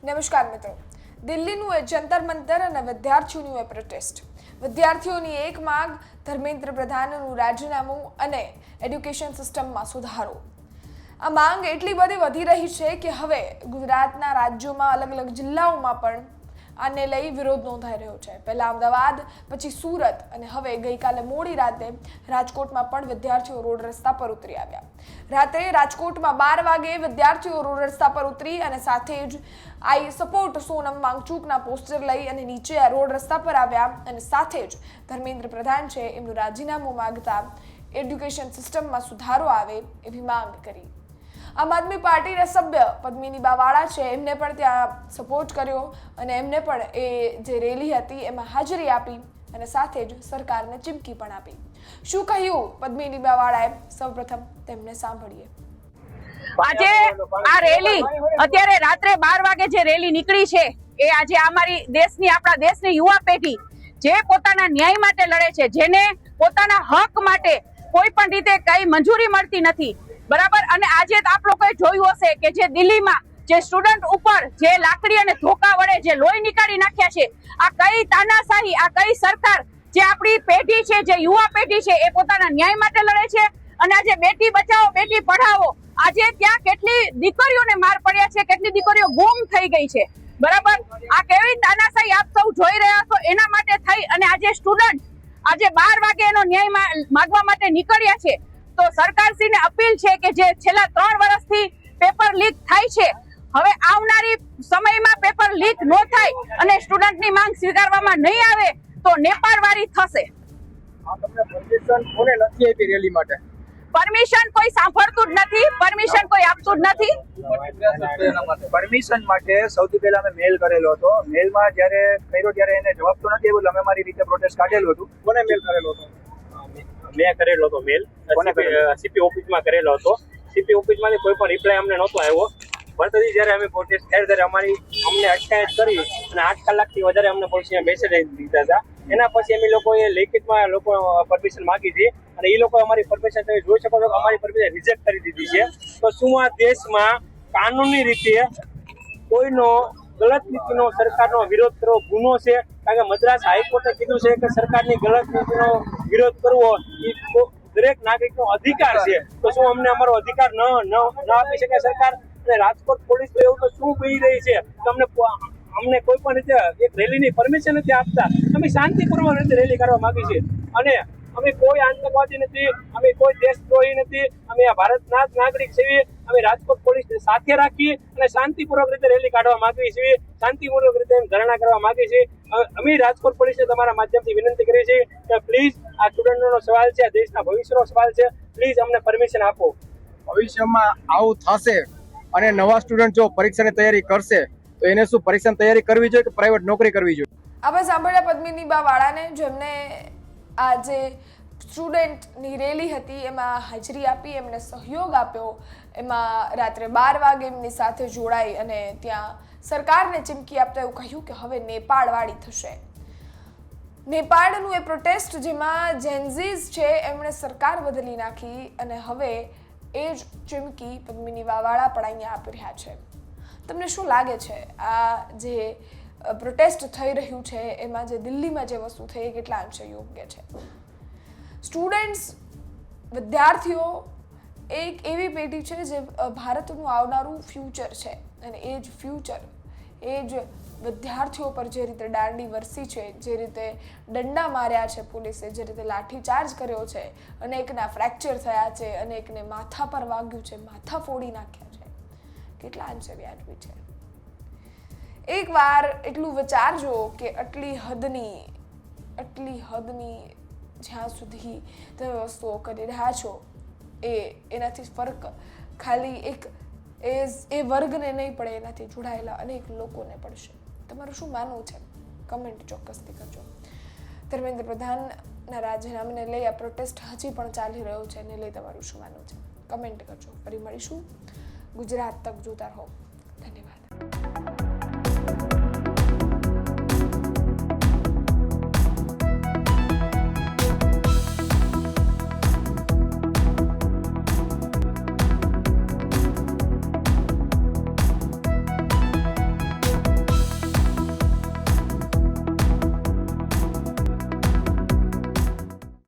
નમસ્કાર મિત્રો, દિલ્હીનું એ જંતર મંતર અને વિદ્યાર્થીઓનું એ પ્રોટેસ્ટ. વિદ્યાર્થીઓની એક માંગ ધર્મેન્દ્ર પ્રધાનનું રાજીનામું અને એડ્યુકેશન સિસ્ટમમાં સુધારો. આ માંગ એટલી બધી વધી રહી છે કે હવે ગુજરાતના રાજ્યોમાં અલગ અલગ જિલ્લાઓમાં પણ આને લઈ વિરોધ નોંધાઈ રહ્યો છે. પહેલા અમદાવાદ, પછી સુરત અને હવે ગઈકાલે મોડી રાતે રાજકોટમાં પણ વિદ્યાર્થીઓ રોડ રસ્તા પર ઉતરી આવ્યા. રાત્રે રાજકોટમાં 12 વાગે વિદ્યાર્થીઓ રોડ રસ્તા પર ઉતરી અને સાથે જ આઈ સપોર્ટ સોનમ વાંગચુકના પોસ્ટર લઈ અને નીચે રોડ રસ્તા પર આવ્યા અને સાથે જ ધર્મેન્દ્ર પ્રધાન છે એમનું રાજીનામું માંગતા એડ્યુકેશન સિસ્ટમમાં સુધારો આવે એવી માંગ કરી. આમ આદમી પાર્ટીના સભ્ય પદ્મિની બાવાળા છે એમને પણ ત્યાં સપોર્ટ કર્યો અને એમને પણ એ જે રેલી હતી એમાં હાજરી આપી અને સાથે જ સરકારને ચીમકી પણ આપી. શું કહ્યું પદ્મિની બાવાળાએ, સૌપ્રથમ તેમને સાંભળીએ. આજે આ રેલી અત્યારે રાત્રે 12 વાગે જે રેલી નીકળી છે એ આજે આપણા દેશની યુવા પેઢી જે પોતાના ન્યાય માટે લડે છે, જેને પોતાના હક માટે કોઈ પણ રીતે કઈ મંજૂરી મળતી નથી, બરાબર. અને આજે આપ લોકોએ જોયું હશે કે જે દિલ્હીમાં જે સ્ટુડન્ટ ઉપર જે લાકડી અને ધોકા વડે જે લોહી નીકાળી નાખ્યા છે, આ કઈ તાનાશાહી, આ કઈ સરકાર, જે આપણી પેઢી છે, જે યુવા પેઢી છે એ પોતાના ન્યાય માટે લડે છે. અને આજે બેટી બચાવો બેટી પઢાવો, આજે ત્યાં કેટલી દીકરીઓને માર પડ્યા છે, કેટલી દીકરીઓ ગુમ થઈ ગઈ છે, બરાબર. આ કેવી તાનાશાહી આપ સૌ જોઈ રહ્યા છો, એના માટે થઈ અને આજે સ્ટુડન્ટ આજે 12 વાગે એનો ન્યાય માંગવા માટે નીકળ્યા છે. તો સરકારશ્રીને અપીલ છે કે જે છેલ્લા 3 વર્ષથી પેપર લીક થાય છે, હવે આવનારી સમયમાં પેપર લીક ન થાય અને સ્ટુડન્ટની માંગ સ્વીકારવામાં નહીં આવે તો નેપાળવારી થશે. પરમિશન કોઈ સાંભળતું જ નથી, પરમિશન કોઈ આપતું જ નથી. પરમિશન માટે સૌથી પહેલા અમે મેલ કરેલો હતો. મેલમાં જ્યારે કર્યો ત્યારે એને જવાબ તો નથી આવ્યો. અમે અમારી રીતે પ્રોટેસ્ટ કાઢેલું હતું. કોને મેલ કરેલો હતો? મેં કરેલો હતો મેલ, સીપી ઓફિસમાં કરેલો હતો. સીપી ઓફિસમાંથી કોઈ પણ રિપ્લાય અમને નહોતો આવ્યો. વર્ષોથી જ્યારે અમે પ્રોટેસ્ટ કરી ત્યારે અમને અટકાયત કરી અને 8 કલાકથી વધારે અમને પોલીસને બેસી દીધા હતા. એના પછી અમે લોકોએ લેખિતમાં પરમિશન માંગી હતી અને એ લોકો અમારી પરમિશન, તમે જોઈ શકો છો કે અમારી પરમિશન રિજેક્ટ કરી દીધી છે. તો શું આ દેશમાં કાનૂની રીતે કોઈનો ગલત નીતિનો સરકારનો વિરોધ કરવો ગુનો છે? કારણ કે મદ્રાસ હાઈકોર્ટે કીધું છે કે સરકારની ગલત નીતિનો વિરોધ કરવો એ દરેક નાગરિકનો અધિકાર છે. તો શું અમને અમારો અધિકાર ન આપી શકે સરકાર? અને રાજકોટ પોલીસ તો એવું તો શું કહી રહી છે કે અમને કોઈ પણ રીતે એક રેલીની પરમિશન નથી આપતા. અમે શાંતિપૂર્વક રીતે રેલી કરવા માંગી છીએ અને અમે કોઈ આતંકવાદી નથી, અમે કોઈ દેશદ્રોહી નથી. અમે આ ભારતના જ નાગરિક છીએ. અમે રાજકોટ પોલીસને સાથે રાખી અને શાંતિપૂર્વક રીતે રેલી કાઢવા માંગીએ છીએ, શાંતિપૂર્વક રીતે ધરણા કરવા માંગીએ છીએ. અમે રાજકોટ પોલીસને તમારા માધ્યમથી વિનંતી કરીએ છીએ કે પ્લીઝ આ સ્ટુડન્ટોનો સવાલ છે, આ દેશના ભવિષ્યનો સવાલ છે, પ્લીઝ અમને પરમિશન આપો. ભવિષ્યમાં આવું થશે અને નવા સ્ટુડન્ટ જો પરીક્ષાની તૈયારી કરશે તો એને શું પરીક્ષાની તૈયારી કરવી જોઈએ કે પ્રાઇવેટ નોકરી કરવી જોઈએ? આપણે સાંભળ્યા પદ્મિની બાવાળાને, જેમને આ જે સ્ટુડન્ટની રેલી હતી એમાં હાજરી આપી, એમને સહયોગ આપ્યો, એમાં રાત્રે 12 વાગે એમની સાથે જોડાઈ અને ત્યાં સરકારને ચીમકી આપતા એવું કહ્યું કે હવે નેપાળવાળી થશે. નેપાળનું એ પ્રોટેસ્ટ જેમાં જેન્ઝીઝ છે એમણે સરકાર બદલી નાખી અને હવે એ જ ચીમકી પદ્મિની બાવાળા પણ અહીંયા આપી રહ્યા છે. તમને શું લાગે છે આ જે પ્રોટેસ્ટ થઈ રહ્યું છે એમાં જે દિલ્હીમાં જે વસ્તુ થઈ એ કેટલા અંશે યોગ્ય છે? સ્ટુડન્ટ્સ, વિદ્યાર્થીઓ એક એવી પેઢી છે જે ભારતનું આવનારું ફ્યુચર છે અને એ જ ફ્યુચર, એ જ વિદ્યાર્થીઓ પર જે રીતે દાંડી વરસી છે, જે રીતે દંડા માર્યા છે પોલીસે, જે રીતે લાઠીચાર્જ કર્યો છે, અનેકના ફ્રેક્ચર થયા છે, અનેકને માથા પર વાગ્યું છે, માથા ફોડી નાખ્યા છે, કેટલા અંશે વ્યાજબી છે? એકવાર એટલું વિચારજો કે આટલી હદની જ્યાં સુધી તમે વસ્તુઓ કરી રહ્યા છો એનાથી ફરક ખાલી એ વર્ગને નહીં પડે, એનાથી જોડાયેલા અનેક લોકોને પડશે. તમારું શું માનવું છે? કમેન્ટ ચોક્કસથી કરજો. ધર્મેન્દ્ર પ્રધાનના રાજીનામાને લઈ આ પ્રોટેસ્ટ હજી પણ ચાલી રહ્યો છે, એને લઈ તમારું શું માનવું છે? કમેન્ટ કરજો. ફરી મળીશું. ગુજરાત તક જોતા રહો. ધન્યવાદ.